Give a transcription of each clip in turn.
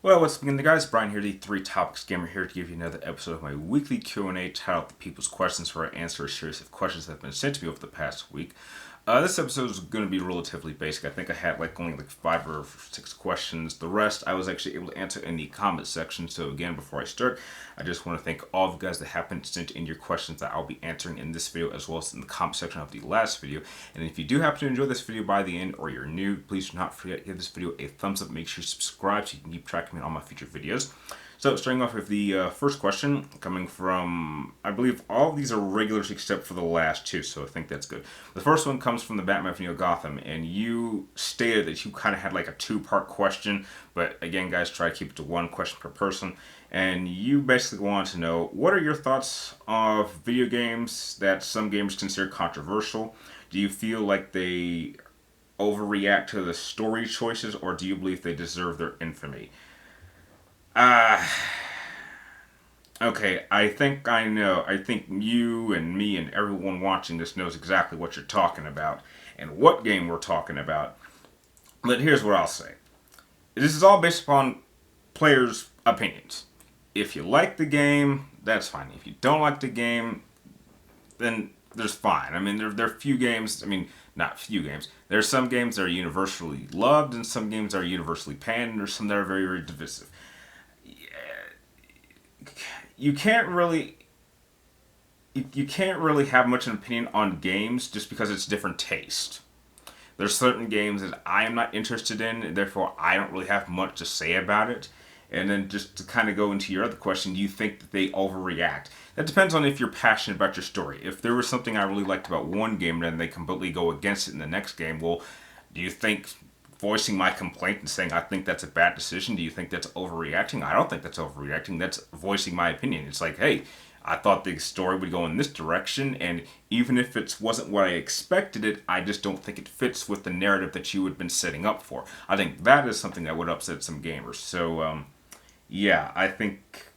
Well, what's up again, guys? Brian here, the Three Topics Gamer, here to give you another episode of my weekly Q&A titled The People's Questions, where I answer a series of questions that have been sent to me over the past week. This episode is going to be relatively basic. I think I had only 5 or 6 questions. The rest I was actually able to answer in the comment section. So again, before I start, I just want to thank all of you guys that have been sent in your questions that I'll be answering in this video as well as in the comment section of the last video. And if you do happen to enjoy this video by the end, or you're new, please do not forget to give this video a thumbs up. Make sure you subscribe so you can keep track of me on all my future videos. So, starting off with the first question, coming from, I believe all of these are regulars except for the last two, so I think that's good. The first one comes from the Batman for Neo Gotham, and you stated that you kind of had a two-part question, but again, guys, try to keep it to one question per person. And you basically want to know, what are your thoughts of video games that some gamers consider controversial? Do you feel like they overreact to the story choices, or do you believe they deserve their infamy? Okay, I think I know. I think you and me and everyone watching this knows exactly what you're talking about and what game we're talking about. But here's what I'll say. This is all based upon players' opinions. If you like the game, that's fine. If you don't like the game, then there's fine. I mean, there are few games, not few games. There are some games that are universally loved and some games that are universally panned, and there's some that are very, very divisive. You can't really have much of an opinion on games just because it's different taste. There's certain games that I am not interested in, and therefore I don't really have much to say about it. And then just to kind of go into your other question, do you think that they overreact? That depends on if you're passionate about your story. If there was something I really liked about one game and then they completely go against it in the next game, well, do you think voicing my complaint and saying I think that's a bad decision, do you think that's overreacting? I don't think that's overreacting. That's voicing my opinion. It's like, hey, I thought the story would go in this direction, and even if it wasn't what I expected it, I just don't think it fits with the narrative that you had been setting up for. I think that is something that would upset some gamers. So, yeah, I think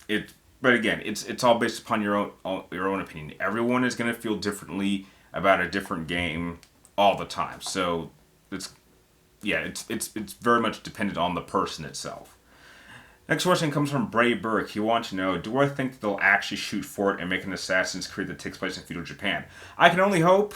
it. But again, it's all based upon your own opinion. Everyone is going to feel differently about a different game all the time. So it's very much dependent on the person itself. Next question comes from Bray Burke. He wants to know, do I think they'll actually shoot for it and make an Assassin's Creed that takes place in feudal Japan? I can only hope.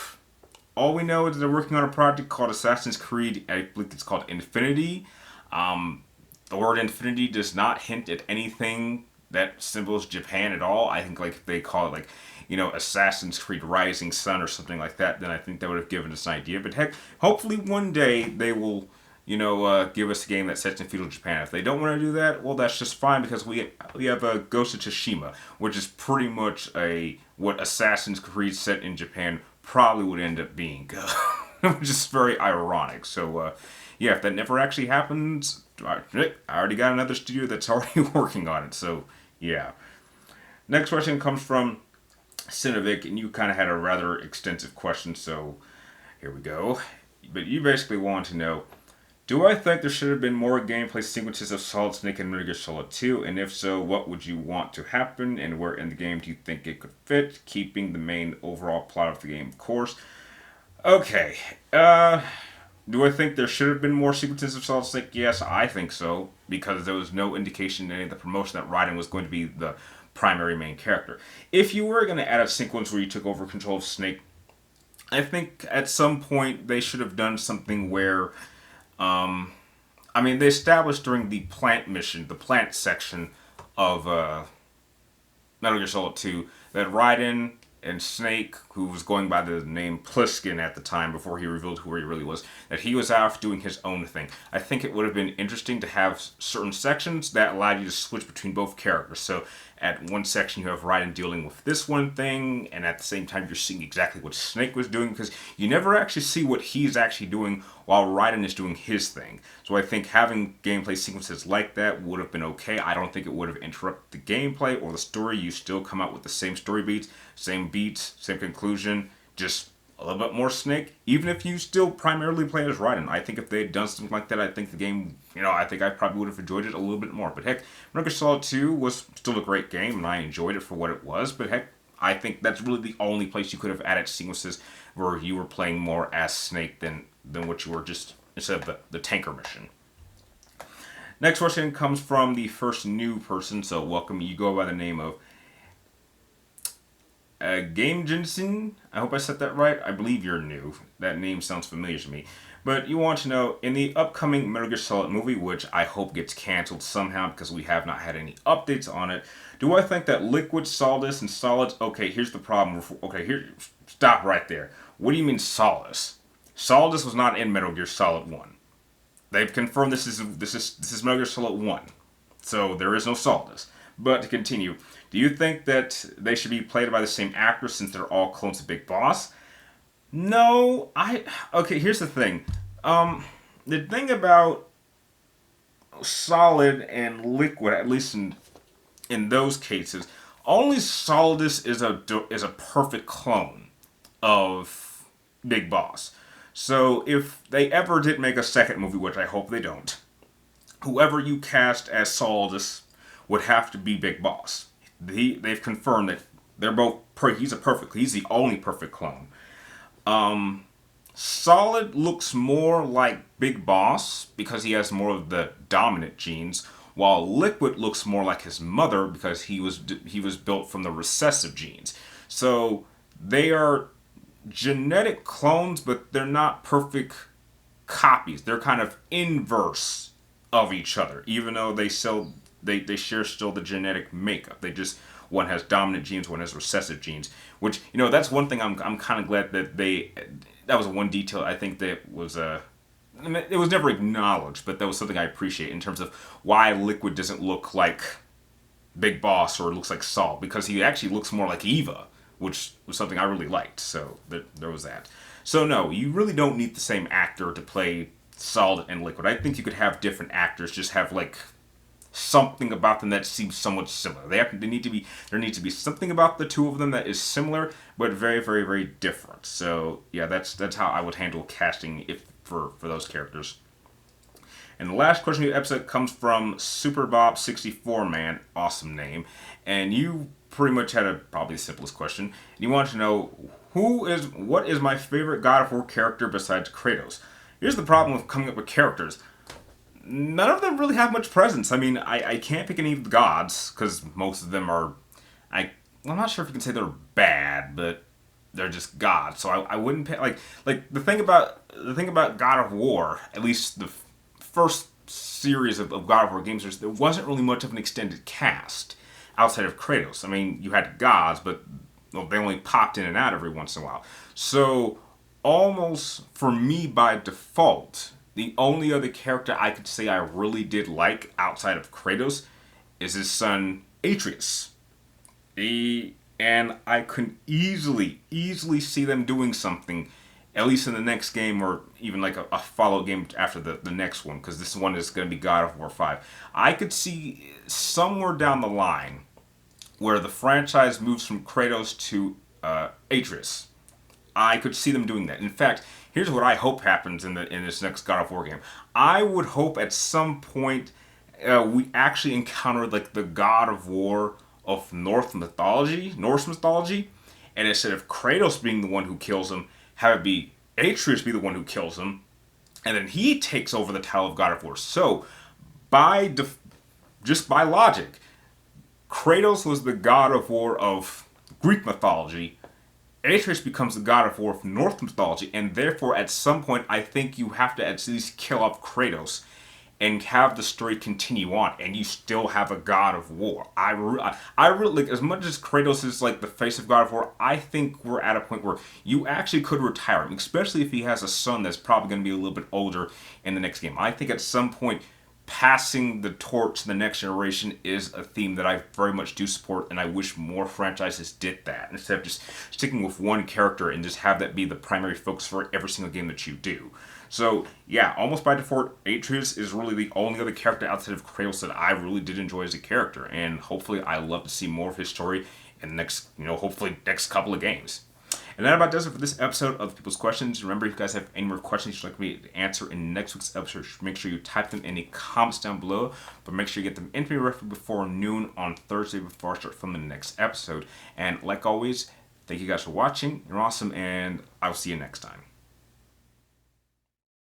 All we know is they're working on a project called Assassin's Creed. I believe it's called Infinity. The word Infinity does not hint at anything that symbols Japan at all. I think if they call it Assassin's Creed Rising Sun or something like that, then I think that would have given us an idea. But heck, hopefully one day they will, give us a game that sets in feudal Japan. If they don't want to do that, well, that's just fine, because we have a Ghost of Tsushima, which is pretty much what Assassin's Creed set in Japan probably would end up being, which is very ironic. So, yeah, if that never actually happens, I already got another studio that's already working on it. So, yeah. Next question comes from Sinovic, and you kind of had a rather extensive question, so here we go. But you basically want to know, do I think there should have been more gameplay sequences of Solid Snake and Metal Gear Solid 2? And if so, what would you want to happen, and where in the game do you think it could fit, keeping the main overall plot of the game, of course? Okay, do I think there should have been more sequences of Solid Snake? Yes, I think so, because there was no indication in any of the promotion that Raiden was going to be the primary main character. If you were going to add a sequence where you took over control of Snake, I think at some point they should have done something where, they established during the plant mission, the plant section of Metal Gear Solid 2, that Raiden and Snake, who was going by the name Pliskin at the time before he revealed who he really was, that he was out doing his own thing. I think it would have been interesting to have certain sections that allowed you to switch between both characters. So at one section you have Raiden dealing with this one thing, and at the same time you're seeing exactly what Snake was doing, because you never actually see what he's actually doing while Raiden is doing his thing. So I think having gameplay sequences like that would have been okay. I don't think it would have interrupted the gameplay or the story. You still come out with the same story beats, same conclusion, just a little bit more Snake, even if you still primarily play as Raiden. I think if they had done something like that, I think the game, I think I probably would have enjoyed it a little bit more. But heck, Metal Gear Solid 2 was still a great game, and I enjoyed it for what it was. But heck, I think that's really the only place you could have added sequences where you were playing more as Snake than what you were just, instead of the tanker mission. Next question comes from the first new person, so welcome. You go by the name of Game Jensen. I hope I said that right. I believe you're new. That name sounds familiar to me. But you want to know, in the upcoming Metal Gear Solid movie, which I hope gets canceled somehow because we have not had any updates on it, do I think that Liquid, Solidus, and Solids... Okay, here's the problem. Okay, here, stop right there. What do you mean Solidus? Solidus was not in Metal Gear Solid 1. They've confirmed this is Metal Gear Solid 1. So there is no Solidus. But to continue, do you think that they should be played by the same actor since they're all clones of Big Boss? No, okay, here's the thing. The thing about Solid and Liquid, at least in those cases, only Solidus is a perfect clone of Big Boss. So if they ever did make a second movie, which I hope they don't, whoever you cast as Solidus would have to be Big Boss. They've confirmed that they're both. He's the only perfect clone. Solid looks more like Big Boss because he has more of the dominant genes, while Liquid looks more like his mother because he was built from the recessive genes. So they are genetic clones, but they're not perfect copies. They're kind of inverse of each other, even though they share still the genetic makeup. They just one has dominant genes, one has recessive genes. Which that's one thing I'm kind of glad that that was one detail I think that was it was never acknowledged, but that was something I appreciate in terms of why Liquid doesn't look like Big Boss or looks like Saul, because he actually looks more like Eva, which was something I really liked. So there was that. So no, you really don't need the same actor to play Solid and Liquid. I think you could have different actors, just have like something about them that seems somewhat similar. There needs to be something about the two of them that is similar, but very, very, very different. So yeah, that's how I would handle casting if for those characters. And the last question of the episode comes from SuperBob64 Man, awesome name, and you pretty much had probably the simplest question. You want to know what is my favorite God of War character besides Kratos? Here's the problem with coming up with characters. None of them really have much presence. I mean, I can't pick any of the gods because most of them are. I'm not sure if you can say they're bad, but they're just gods. So I wouldn't pick like the thing about God of War. At least the first series of God of War games, there wasn't really much of an extended cast outside of Kratos. I mean, you had gods, but they only popped in and out every once in a while. So almost for me by default, the only other character I could say I really did like outside of Kratos is his son Atreus. And I could easily see them doing something, at least in the next game or even like a follow-up game after the next one, because this one is going to be God of War 5. I could see somewhere down the line where the franchise moves from Kratos to Atreus. I could see them doing that. In fact, here's what I hope happens in this next God of War game. I would hope at some point we actually encounter like the God of War of Norse mythology, and instead of Kratos being the one who kills him, have it be Atreus be the one who kills him, and then he takes over the title of God of War. So, just by logic, Kratos was the God of War of Greek mythology. Atreus becomes the God of War of Norse mythology, and therefore, at some point, I think you have to at least kill off Kratos and have the story continue on, and you still have a God of War. I really like, as much as Kratos is like the face of God of War, I think we're at a point where you actually could retire him, especially if he has a son that's probably going to be a little bit older in the next game. I think at some point, passing the torch to the next generation is a theme that I very much do support, and I wish more franchises did that instead of just sticking with one character and just have that be the primary focus for every single game that you do. So yeah, almost by default, Atreus is really the only other character outside of Kratos that I really did enjoy as a character, and hopefully I love to see more of his story in the next, hopefully next couple of games. And that about does it for this episode of People's Questions. Remember, if you guys have any more questions you'd like me to answer in next week's episode, make sure you type them in the comments down below. But make sure you get them into me roughly before noon on Thursday before I start filming the next episode. And like always, thank you guys for watching. You're awesome, and I'll see you next time.